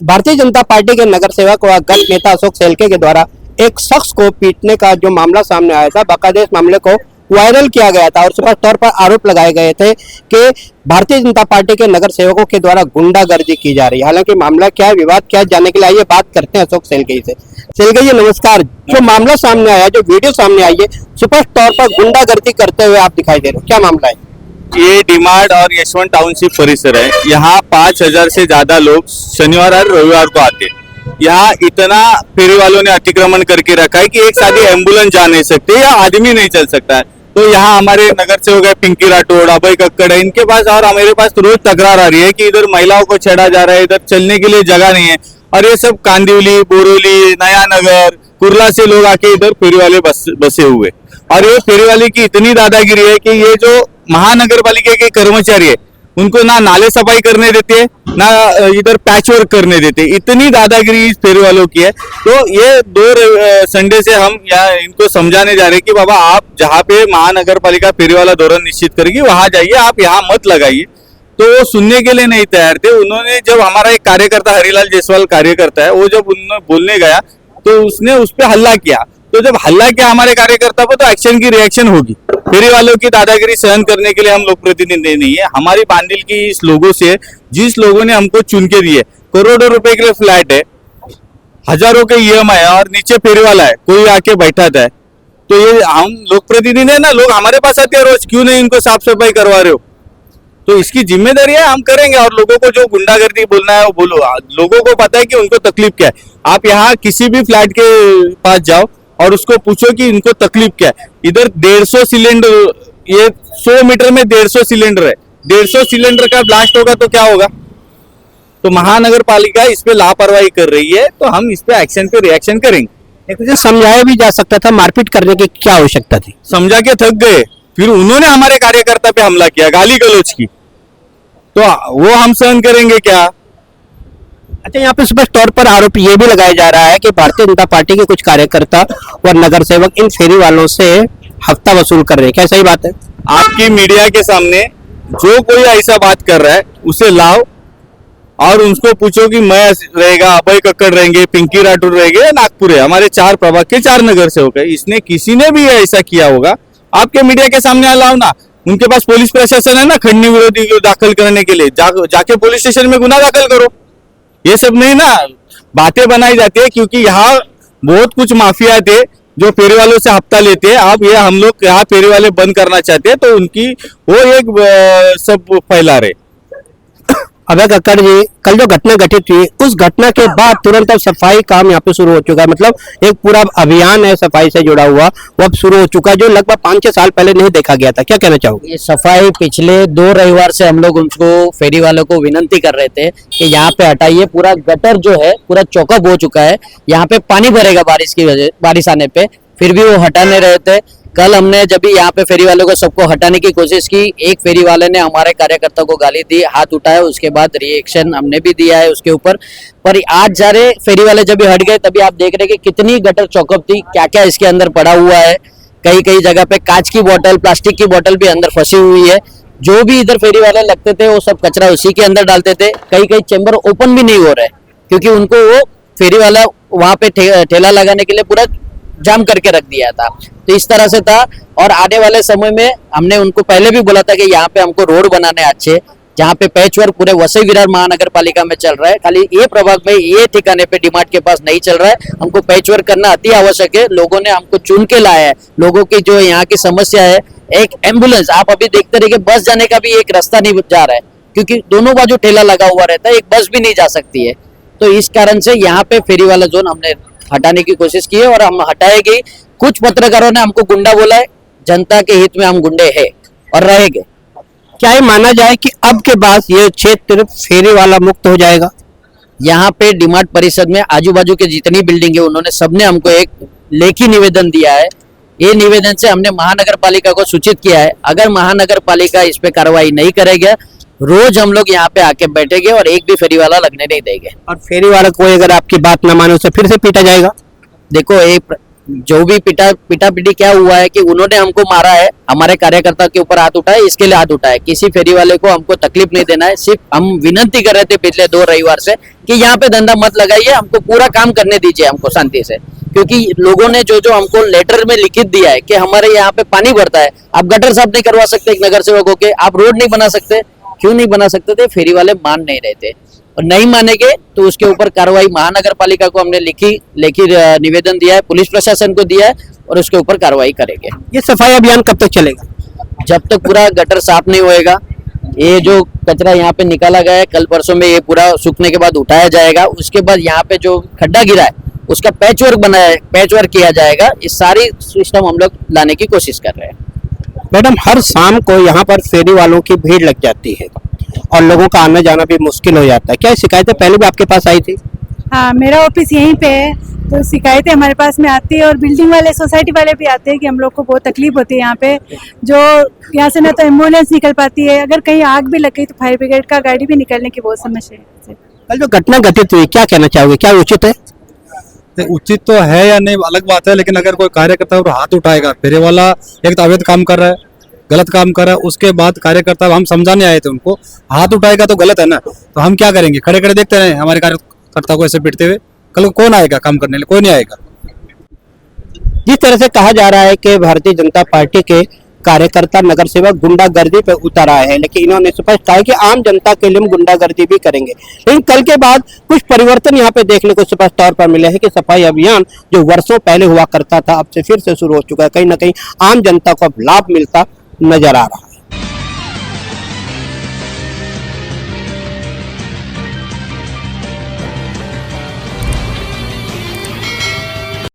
Bharatiya Janata party के नगर सेवक व गट नेता अशोक सेल्के के द्वारा एक शख्स को पीटने का जो मामला सामने आया था, बाकायदा इस मामले को वायरल किया गया था और स्पष्ट तौर पर आरोप लगाए गए थे कि भारतीय जनता पार्टी के नगर सेवकों के द्वारा गुंडागर्दी की जा रही है। हालांकि मामला क्या है, विवाद क्या है, जानने के लिए आइए बात करते हैं अशोक सेल्के से। सेल्के जी नमस्कार। जो मामला सामने आया, जो वीडियो सामने आई है, स्पष्ट तौर पर गुंडागर्दी करते हुए आप दिखाई दे रहे हो, क्या मामला है? ये डीमार्ट और यशवंत टाउनशिप परिसर है। यहाँ 5000 से ज्यादा लोग शनिवार और रविवार को आते हैं। यहाँ इतना फेरी वालों ने अतिक्रमण करके रखा है कि एक सादी एम्बुलेंस जा नहीं सकती या आदमी नहीं चल सकता है। तो यहाँ हमारे नगर सेवक है पिंकी राठौड़, अभय कक्कड़ है, इनके पास और हमारे पास रोज तकरार आ रही है कि इधर महिलाओं को छेड़ा जा रहा है, इधर चलने के लिए जगह नहीं है। और ये सब कांदिवली, बोरोली, नया नगर, कुर्ला से लोग आके इधर फेरी वाले बसे हुए। और ये फेरी वाले की इतनी दादागिरी है कि ये जो महानगर पालिका के कर्मचारी है उनको ना नाले सफाई करने देते हैं, ना इधर पैच वर्क करने देते। इतनी दादागिरी इस फेरी वालों की है। तो ये 2 संडे से हम यहाँ इनको समझाने जा रहे हैं कि बाबा आप जहाँ पे महानगर पालिका फेरी वाला धोरण निश्चित करेगी वहां जाइए, आप यहाँ मत लगाइए। तो वो सुनने के लिए नहीं तैयार थे। उन्होंने जब हमारा एक कार्यकर्ता हरिलाल जायसवाल कार्यकर्ता है, वो जब उन्होंने बोलने गया तो उसने उस पर हल्ला किया। तो जब हल्ला किया हमारे कार्यकर्ता पर, तो एक्शन की रिएक्शन होगी। फेरी वालों की दादागिरी सहन करने के लिए हम लोग प्रतिनिधि नहीं है। हमारी बांदिल की इस लोगों से, जिस लोगों ने हमको चुन के दिए, करोड़ों रुपए के लिए फ्लैट है, हजारों के EMI है और नीचे फेरी वाला है, कोई आके बैठाता है। तो ये हम लोग प्रतिनिधि है ना, लोग हमारे पास आते हैं रोज, क्यों नहीं इनको साफ सफाई करवा रहे हो? तो इसकी जिम्मेदारी है, हम करेंगे। और लोगों को जो गुंडागर्दी बोलना है वो बोलो। लोगों को पता है कि उनको तकलीफ क्या है। आप यहाँ किसी भी फ्लैट के पास जाओ और उसको पूछो कि इनको तकलीफ क्या है। इधर 150 सिलेंडर, ये 100 मीटर में 150 सिलेंडर है। 150 सिलेंडर का ब्लास्ट होगा तो क्या होगा? तो महानगर पालिका इस पे लापरवाही कर रही है, तो हम इस पे एक्शन पे रिएक्शन करेंगे। देखो, समझाया भी जा सकता था, मारपीट करने की क्या आवश्यकता थी? समझा के थक गए, फिर उन्होंने हमारे कार्यकर्ता पे हमला किया, गाली गलौज की, तो वो हम सहन करेंगे क्या? अच्छा, यहाँ पे स्पष्ट तौर पर आरोप ये भी लगाया जा रहा है कि भारतीय जनता पार्टी के कुछ कार्यकर्ता और नगर सेवक इन फेरी वालों से हफ्ता वसूल कर रहे हैं, क्या सही बात है? आपकी मीडिया के सामने जो कोई ऐसा बात कर रहा है उसे लाओ और उनको पूछो कि मैं रहेगा, अभय कक्कड़ रहेंगे, पिंकी राठौड़ रहेंगे, नागपुर है, हमारे 4 प्रभाग के 4 नगर सेवक है, इसने किसी ने भी ऐसा किया होगा, आपके मीडिया के सामने लाओ ना। उनके पास पुलिस प्रशासन है ना, खंडनी विरोधी दाखिल करने के लिए, जाके पुलिस स्टेशन में गुना दाखिल करो। ये सब नहीं ना, बातें बनाई जाती है, क्योंकि यहाँ बहुत कुछ माफिया थे जो फेरी वालों से हफ्ता लेते हैं। अब ये हम लोग यहाँ फेरी वाले बंद करना चाहते हैं, तो उनकी वो एक सब फैला रहे। अभय कक्कड़ जी, कल जो घटना घटित हुई, उस घटना के बाद तुरंत अब सफाई काम यहाँ पे शुरू हो चुका है। मतलब एक पूरा अभियान है सफाई से जुड़ा हुआ, वो अब शुरू हो चुका है, जो लगभग 5-6 साल पहले नहीं देखा गया था। क्या कहना चाहोगे? ये सफाई पिछले 2 रविवार से हम लोग उनको फेरी वालों को विनती कर रहे थे कि यहाँ पे हटाइए। पूरा गटर जो है पूरा चौकअप हो चुका है, यहाँ पे पानी भरेगा बारिश आने पे, फिर भी वो हटा नहीं रहे थे। कल हमने जब भी यहाँ पे फेरी वालों को सबको हटाने की कोशिश की, एक फेरी वाले ने हमारे कार्यकर्ता को गाली दी, हाथ उठाया, उसके बाद रिएक्शन हमने भी दिया है उसके ऊपर। पर आज जा रहे फेरी वाले जब भी हट गए, तभी आप देख रहे कि कितनी गटर चौकअप थी, क्या क्या इसके अंदर पड़ा हुआ है। कई कई जगह पे कांच की बोतल, प्लास्टिक की बोतल भी अंदर फंसी हुई है। जो भी इधर फेरी वाले लगते थे वो सब कचरा उसी के अंदर डालते थे। कई कई चेंबर ओपन भी नहीं हो रहे, क्योंकि उनको वो फेरी वाला वहां पे ठेला लगाने के लिए पूरा जाम करके रख दिया था। तो इस तरह से था। और आने वाले समय में हमने उनको पहले भी बोला था कि यहाँ पे हमको रोड बनाने अच्छे, जहाँ पे पैच वर्क पूरे वसई विरार महानगर पालिका में चल रहा है, खाली ये प्रभाग में ये ठिकाने पे डीमार्ट के पास नहीं चल रहा है। हमको पैच वर्क करना अति आवश्यक है। लोगों ने हमको चुन के लाया है। लोगों की जो यहाँ की समस्या है, एक एम्बुलेंस, आप अभी देखते रहिए बस जाने का भी एक रास्ता नहीं जा रहा है, क्योंकि दोनों बाजू ठेला लगा हुआ रहता है, एक बस भी नहीं जा सकती है। तो इस कारण से यहाँ पे फेरी वाला जोन हमने हटाने की कोशिश की है और हम हटाएंगे। कुछ पत्रकारों ने हमको गुंडा बोला है, जनता के हित में हम गुंडे हैं और रहेंगे। क्या ये माना जाए कि अब के बाद ये क्षेत्र फेरी वाला मुक्त हो जाएगा? यहाँ पे डीमार्ट परिषद में आजू बाजू के जितनी बिल्डिंग है, उन्होंने सबने हमको एक लेखी निवेदन दिया है। ये निवेदन से हमने महानगर पालिका को सूचित किया है, अगर महानगर पालिका इस पे कार्रवाई नहीं करेगा, रोज हम लोग यहाँ पे आके बैठेंगे और एक भी फेरी वाला लगने नहीं देंगे। और फेरी वाला कोई अगर आपकी बात न माने उसे फिर से पीटा जाएगा? देखो, एक जो भी पिटी क्या हुआ है कि उन्होंने हमको मारा है, हमारे कार्यकर्ता के ऊपर हाथ उठाए, इसके लिए हाथ उठाए। किसी फेरी वाले को हमको तकलीफ नहीं देना है। सिर्फ हम विनंती कर रहे थे पिछले 2 रविवार से कि यहाँ पे धंधा मत लगाइए, हमको पूरा काम करने दीजिए हमको शांति से। क्योंकि लोगों ने जो हमको लेटर में लिखित दिया है कि हमारे यहाँ पे पानी भरता है, आप गटर साफ नहीं करवा सकते एक नगर सेवक होके, आप रोड नहीं बना सकते। क्यों नहीं बना सकते थे? फेरी वाले मान नहीं रहे थे, और नहीं मानेंगे तो उसके ऊपर कार्रवाई महानगर पालिका को हमने लेखी निवेदन दिया है, पुलिस प्रशासन को दिया है, और उसके ऊपर कार्रवाई करेंगे। ये सफाई अभियान कब तक चलेगा? जब तक पूरा गटर साफ नहीं होएगा। ये जो कचरा यहाँ पे निकाला गया है, कल परसों में ये पूरा सूखने के बाद उठाया जाएगा। उसके बाद यहाँ पे जो खड्डा गिरा है उसका पैच वर्क किया जाएगा। इस सारी सिस्टम हम लोग लाने की कोशिश कर रहे हैं। मैडम, हर शाम को यहाँ पर फेरी वालों की भीड़ लग जाती है और लोगों का आना जाना भी मुश्किल हो जाता है। क्या शिकायतें पहले भी आपके पास आई थी? हाँ, मेरा ऑफिस यहीं पे है, तो शिकायतें हमारे पास में आती है, और बिल्डिंग वाले, सोसाइटी वाले भी आते हैं कि हम लोग को बहुत तकलीफ होती है यहाँ पे। जो यहाँ से ना तो एम्बुलेंस निकल पाती है, अगर कहीं आग भी लग गई तो फायर ब्रिगेड का गाड़ी भी निकलने की बहुत समस्या है। कल जो घटना घटित हुई, क्या कहना चाहोगे, क्या उचित है? उचित तो है या नहीं अलग बात है, लेकिन अगर कोई कार्यकर्ता और हाथ उठाएगा, फेरी वाला एक तो अवैध काम कर रहा है, गलत काम कर रहा है, उसके बाद कार्यकर्ता, हम समझाने आए थे उनको, हाथ उठाएगा तो गलत है ना। तो हम क्या करेंगे? खड़े खड़े देखते रहे हमारे कार्यकर्ता को ऐसे पिटते हुए? कल को कौन आएगा काम करने लिए? कोई नहीं आएगा। जिस तरह से कहा जा रहा है कि भारतीय जनता पार्टी के कार्यकर्ता नगर सेवक गुंडागर्दी पे उतर आए हैं, लेकिन इन्होंने स्पष्ट कहा है कि आम जनता के लिए हम गुंडागर्दी भी करेंगे। लेकिन कल के बाद कुछ परिवर्तन यहाँ पे देखने को स्पष्ट तौर पर मिले हैं कि सफाई अभियान जो वर्षों पहले हुआ करता था, अब से फिर से शुरू हो चुका है। कहीं ना कहीं आम जनता को अब लाभ मिलता नजर आ रहा है।